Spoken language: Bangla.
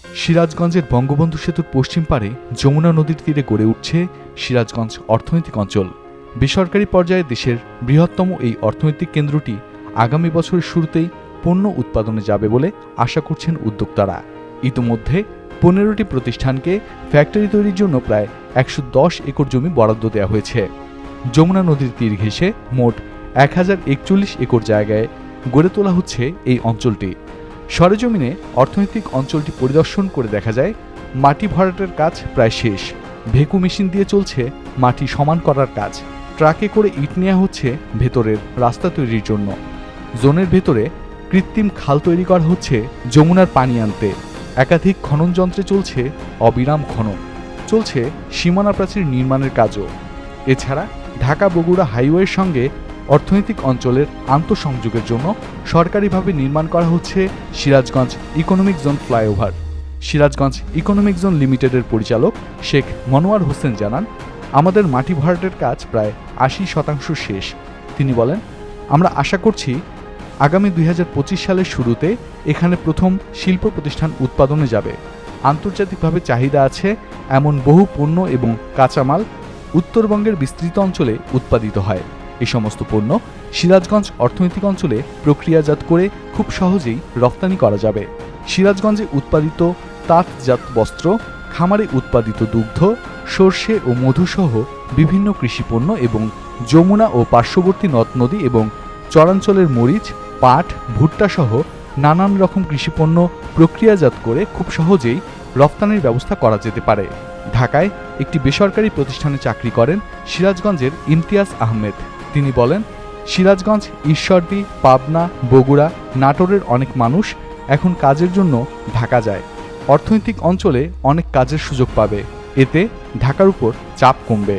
সিরাজগঞ্জের বঙ্গবন্ধু সেতুর পশ্চিম পারে যমুনা নদীর তীরে গড়ে উঠছে সিরাজগঞ্জ অর্থনৈতিক অঞ্চল। বেসরকারি পর্যায়ে দেশের বৃহত্তম এই অর্থনৈতিক কেন্দ্রটি আগামী বছরের শুরুতেই পণ্য উৎপাদনে যাবে বলে আশা করছেন উদ্যোক্তারা। ইতিমধ্যে 15টি প্রতিষ্ঠানকে ফ্যাক্টরি তৈরির জন্য প্রায় 110 একর জমি বরাদ্দ দেওয়া হয়েছে। যমুনা নদীর তীর ঘেঁষে মোট 1041 একর জায়গায় গড়ে তোলা হচ্ছে এই অঞ্চলটি। সরেজমিনে অর্থনৈতিক অঞ্চলটি পরিদর্শন করে দেখা যায় মাটি ভরাটের কাজ প্রায় শেষ। ভেকু মেশিন দিয়ে চলছে মাটি সমান করার কাজ। ট্রাকে করে ইট নেওয়া হচ্ছে ভেতরের রাস্তা তৈরির জন্য। জোনের ভেতরে কৃত্রিম খাল তৈরি করা হচ্ছে যমুনার পানি আনতে। একাধিক খনন যন্ত্রে চলছে অবিরাম খনন। চলছে সীমানা প্রাচীর নির্মাণের কাজও। এছাড়া ঢাকা বগুড়া হাইওয়ের সঙ্গে অর্থনৈতিক অঞ্চলের আন্তঃসংযোগের জন্য সরকারিভাবে নির্মাণ করা হচ্ছে Sirajganj economic zone flyover. Sirajganj economic zone লিমিটেডের পরিচালক শেখ মনোয়ার হোসেন জানান, আমাদের মাটি ভরাটের কাজ প্রায় 80% শেষ। তিনি বলেন, আমরা আশা করছি আগামী 2025 সালের শুরুতে এখানে প্রথম শিল্প প্রতিষ্ঠান উৎপাদনে যাবে। আন্তর্জাতিকভাবে চাহিদা আছে এমন বহু পণ্য এবং কাঁচামাল উত্তরবঙ্গের বিস্তৃত অঞ্চলে উৎপাদিত হয়। এই সমস্ত পণ্য সিরাজগঞ্জ অর্থনৈতিক অঞ্চলে প্রক্রিয়াজাত করে খুব সহজেই রপ্তানি করা যাবে। সিরাজগঞ্জে উৎপাদিত তাঁতজাত বস্ত্র, খামারে উৎপাদিত দুগ্ধ, সর্ষে ও মধুসহ বিভিন্ন কৃষিপণ্য এবং যমুনা ও পার্শ্ববর্তী নদ নদী এবং চরাঞ্চলের মরিচ, পাট, ভুট্টা সহ নানান রকম কৃষিপণ্য প্রক্রিয়াজাত করে খুব সহজেই রপ্তানির ব্যবস্থা করা যেতে পারে। ঢাকায় একটি বেসরকারি প্রতিষ্ঠানে চাকরি করেন সিরাজগঞ্জের ইমতিয়াজ আহমেদ। তিনি বলেন, সিরাজগঞ্জ, ঈশ্বরদী, পাবনা, বগুড়া, নাটোরের অনেক মানুষ এখন কাজের জন্য ঢাকা যায়। অর্থনৈতিক অঞ্চলে অনেক কাজের সুযোগ পাবে। এতে ঢাকার উপর চাপ কমবে।